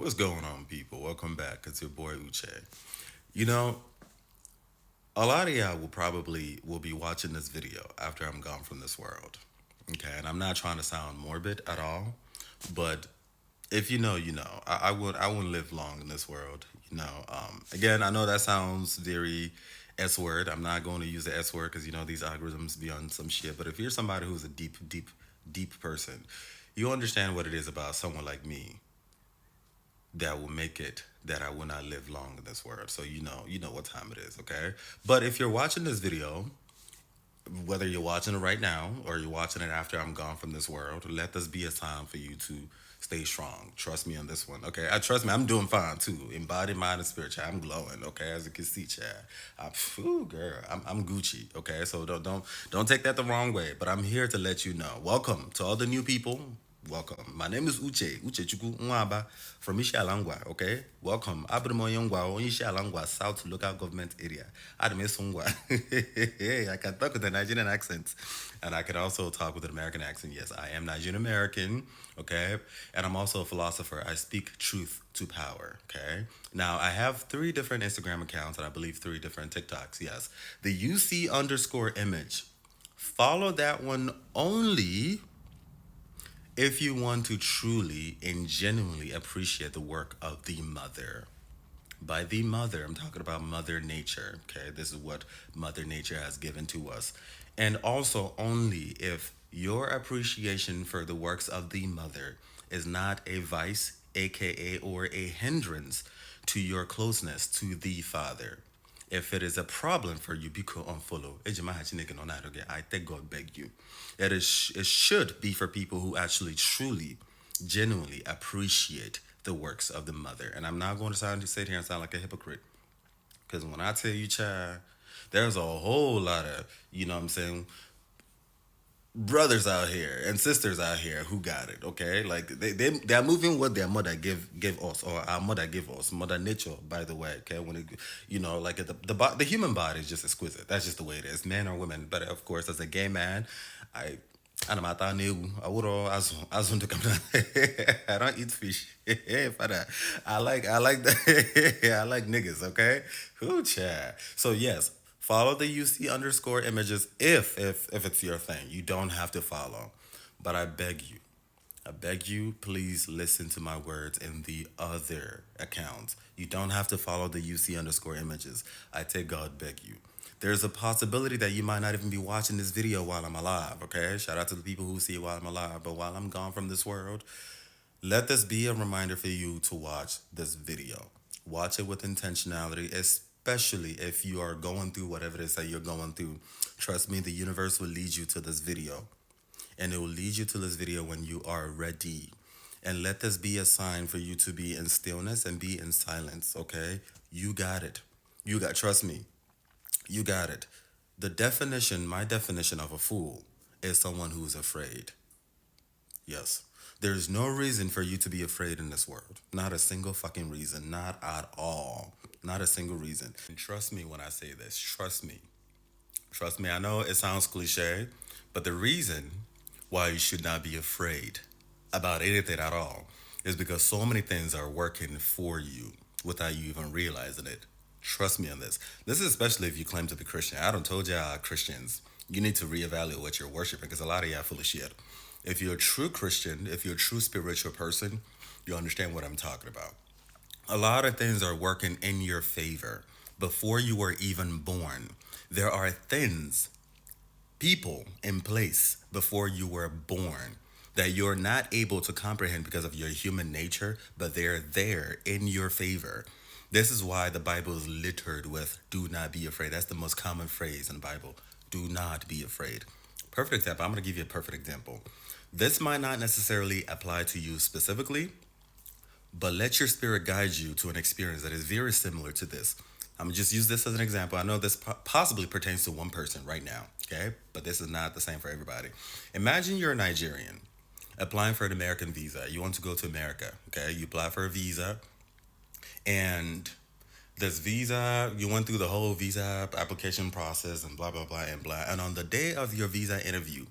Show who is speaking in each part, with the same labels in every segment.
Speaker 1: What's going on, people? Welcome back. It's your boy Uche. You know, a lot of y'all will be watching this video after I'm gone from this world. Okay, and I'm not trying to sound morbid at all, but if you know, you know. I wouldn't live long in this world. Again, I know that sounds very S word. I'm not going to use the S word because these algorithms be on some shit. But if you're somebody who's a deep person, you understand what it is about someone like me that will make it that I will not live long in this world. So you know what time it is, okay? But if you're watching this video, whether you're watching it right now or you're watching it after I'm gone from this world, let this be a time for you to stay strong. Trust me on this one, okay? I trust me, I'm doing fine too. In body, mind, and spirit, child, I'm glowing, okay? As you can see, child. Girl, I'm Gucci, okay? So don't take that the wrong way. But I'm here to let you know. Welcome to all the new people. Welcome. My name is Uche Chuku Nwaba from Ishalangwa, okay? Welcome. Abrumoyongwa, Ishalangwa, South Local Government Area. Admesungwa. I can talk with a Nigerian accent. And I can also talk with an American accent. Yes, I am Nigerian American, okay? And I'm also a philosopher. I speak truth to power, okay? Now, I have 3 different Instagram accounts and I believe 3 different TikToks, yes. The UC underscore image. Follow that one only if you want to truly and genuinely appreciate the work of the mother. By the mother, I'm talking about Mother Nature. Okay, this is what Mother Nature has given to us. And also, only if your appreciation for the works of the mother is not a vice, aka, or a hindrance to your closeness to the father. If it is a problem for you, be cool unfollow. I think God beg you. It should be for people who actually, truly, genuinely appreciate the works of the mother. And I'm not going to sit here and sound like a hypocrite. Because when I tell you, child, there's a whole lot of, what I'm saying, brothers out here and sisters out here who got it, okay? Like they're moving what their mother give us, or our mother give us, Mother Nature, by the way, okay? When it, like the human body is just exquisite. That's just the way it is, men or women. But of course, as a gay man, I ano mata negu awuro azun to come. I don't eat fish. But I like the I like niggas, okay? Who chat. So yes, follow the UC underscore images if it's your thing. You don't have to follow. But I beg you, please listen to my words in the other accounts. You don't have to follow the UC underscore images. I take God beg you. There's a possibility that you might not even be watching this video while I'm alive, okay? Shout out to the people who see it while I'm alive. But while I'm gone from this world, let this be a reminder for you to watch this video. Watch it with intentionality, especially if you are going through whatever it is that you're going through. Trust me, the universe will lead you to this video. And it will lead you to this video when you are ready. And let this be a sign for you to be in stillness and be in silence, okay? You got it. Trust me, you got it. My definition of a fool is someone who's afraid. Yes. There's no reason for you to be afraid in this world. Not a single fucking reason. Not at all. Not a single reason. And trust me when I say this. Trust me. Trust me. I know it sounds cliche, but the reason why you should not be afraid about anything at all is because so many things are working for you without you even realizing it. Trust me on this. This is especially if you claim to be Christian. I don't told y'all Christians, you need to reevaluate what you're worshiping because a lot of y'all full of shit. If you're a true Christian, if you're a true spiritual person, you understand what I'm talking about. A lot of things are working in your favor before you were even born. There are things, people in place before you were born that you're not able to comprehend because of your human nature, but they're there in your favor. This is why the Bible is littered with do not be afraid. That's the most common phrase in the Bible. Do not be afraid. Perfect example. I'm going to give you a perfect example. This might not necessarily apply to you specifically, but let your spirit guide you to an experience that is very similar to this. I'm gonna just use this as an example. I know this possibly pertains to one person right now, okay? But this is not the same for everybody. Imagine you're a Nigerian applying for an American visa. You want to go to America, okay? You apply for a visa, and this visa, you went through the whole visa application process and blah, blah, blah, and blah. And on the day of your visa interview,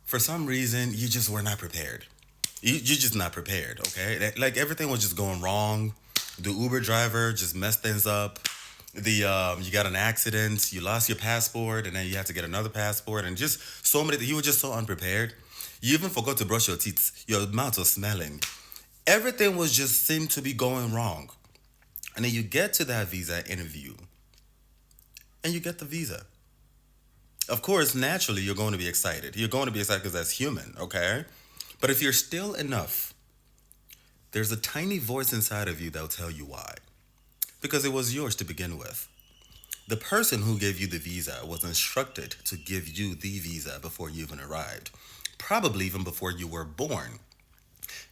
Speaker 1: for some reason, you just were not prepared. You're just not prepared, okay? Like everything was just going wrong. The Uber driver just messed things up. You got an accident, you lost your passport, and then you had to get another passport, and just so many. You were just so unprepared. You even forgot to brush your teeth. Your mouth was smelling. Everything was just seemed to be going wrong. And then you get to that visa interview, and you get the visa. Of course, naturally, you're going to be excited. You're going to be excited because that's human, okay? But if you're still enough, there's a tiny voice inside of you that'll tell you why. Because it was yours to begin with. The person who gave you the visa was instructed to give you the visa before you even arrived, probably even before you were born.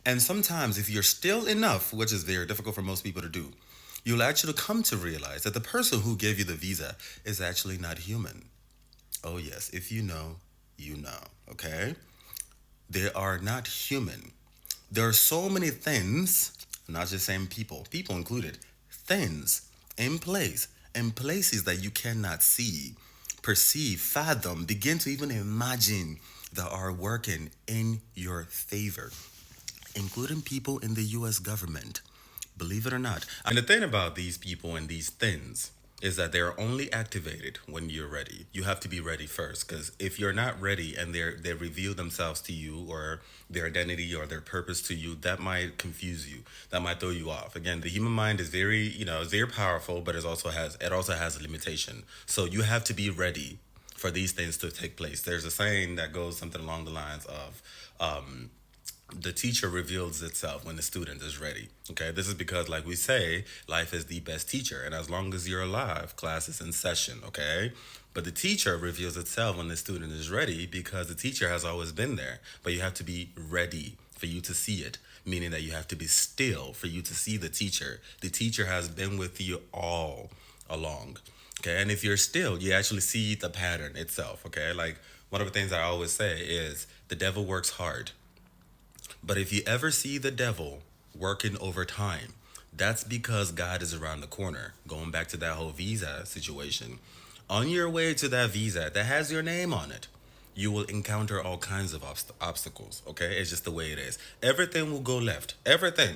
Speaker 1: And sometimes, if you're still enough, which is very difficult for most people to do, you'll actually come to realize that the person who gave you the visa is actually not human. Oh, yes, if you know, you know, okay? They are not human. There are so many things, not just saying people, people included, things in places that you cannot see, perceive, fathom, begin to even imagine that are working in your favor, including people in the US government. Believe it or not. And the thing about these people and these things is that they're only activated when you're ready. You have to be ready first, because if you're not ready and they reveal themselves to you, or their identity or their purpose to you, that might confuse you. That might throw you off. Again, the human mind is very, it's very powerful, but it also has a limitation. So you have to be ready for these things to take place. There's a saying that goes something along the lines of the teacher reveals itself when the student is ready. Okay, this is because, like we say, life is the best teacher, and as long as you're alive, class is in session. Okay, but the teacher reveals itself when the student is ready, because the teacher has always been there, but you have to be ready for you to see it, meaning that you have to be still for you to see the teacher. The teacher has been with you all along. Okay, and if you're still, you actually see the pattern itself. Okay, like one of the things I always say is the devil works hard, but if you ever see the devil working overtime, that's because God is around the corner. Going back to that whole visa situation, on your way to that visa that has your name on it, you will encounter all kinds of obstacles. Okay, it's just the way it is. Everything will go left. Everything.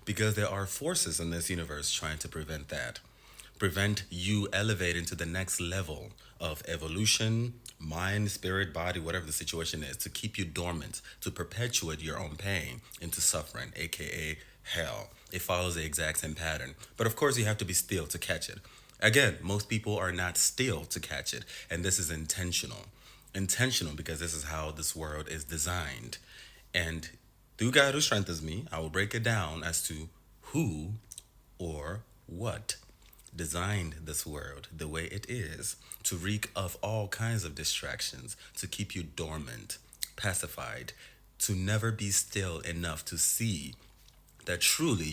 Speaker 1: Because there are forces in this universe trying to prevent you elevating to the next level of evolution, mind, spirit, body, whatever the situation is, to keep you dormant, to perpetuate your own pain into suffering, aka hell. It follows the exact same pattern. But of course, you have to be still to catch it. Again, most people are not still to catch it, and this is intentional. Intentional because this is how this world is designed. And through God who strengthens me, I will break it down as to who or what designed this world the way it is, to wreak of all kinds of distractions, to keep you dormant, pacified, to never be still enough to see that truly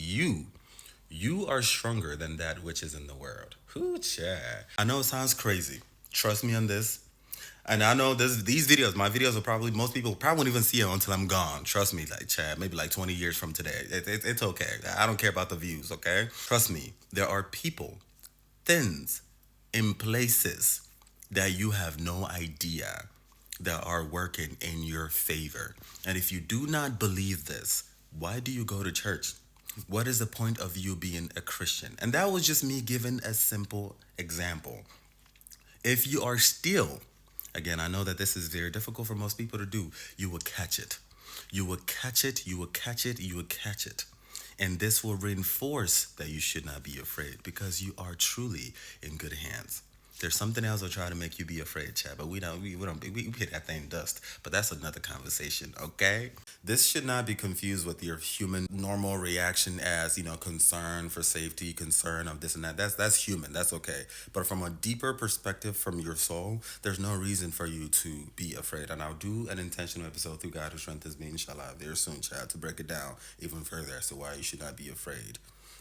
Speaker 1: you are stronger than that which is in the world. Hoocha. I know it sounds crazy. Trust me on this. And I know these videos, my videos will probably, most people probably won't even see it until I'm gone. Trust me, like Chad, maybe like 20 years from today. It's okay. I don't care about the views, okay? Trust me, there are people, things, in places that you have no idea that are working in your favor. And if you do not believe this, why do you go to church? What is the point of you being a Christian? And that was just me giving a simple example. If you are still, again, I know that this is very difficult for most people to do, you will catch it. You will catch it, you will catch it, you will catch it. And this will reinforce that you should not be afraid, because you are truly in good hands. There's something else that'll try to make you be afraid, Chad, but we hit that thing dust. But that's another conversation, okay? This should not be confused with your human normal reaction as, concern for safety, concern of this and that. That's human, that's okay. But from a deeper perspective from your soul, there's no reason for you to be afraid. And I'll do an intentional episode through God who strengthens me, inshallah, very soon, Chad, to break it down even further as to why you should not be afraid.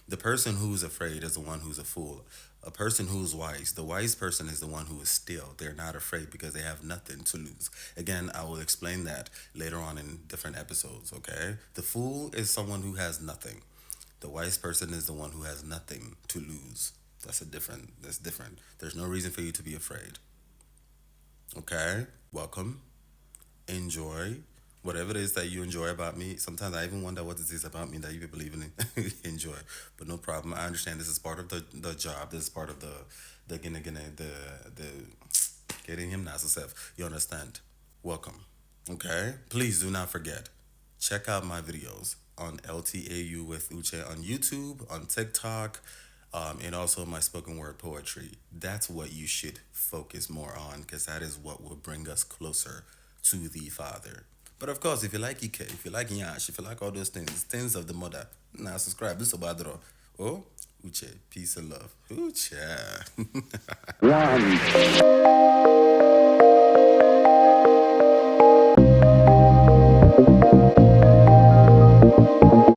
Speaker 1: The person who's afraid is the one who's a fool. A person who's wise, the wise person is the one who is still. They're not afraid because they have nothing to lose. Again, I will explain that later on in different episodes, okay? The fool is someone who has nothing. The wise person is the one who has nothing to lose. That's different. There's no reason for you to be afraid. Okay? Welcome. Enjoy. whatever it is that you enjoy about me. Sometimes I even wonder what it is about me that you people even enjoy. But no problem. I understand this is part of the job. This is part of the getting him nice self. You understand? Welcome. Okay. Please do not forget. Check out my videos on LTAU with Uche on YouTube, on TikTok, and also my spoken word poetry. That's what you should focus more on because that is what will bring us closer to the Father. But of course, if you like Ike, if you like Nyash, if you like all those things, things of the mother, now subscribe. This is Obadro. Oh, Uche, peace and love. Uche.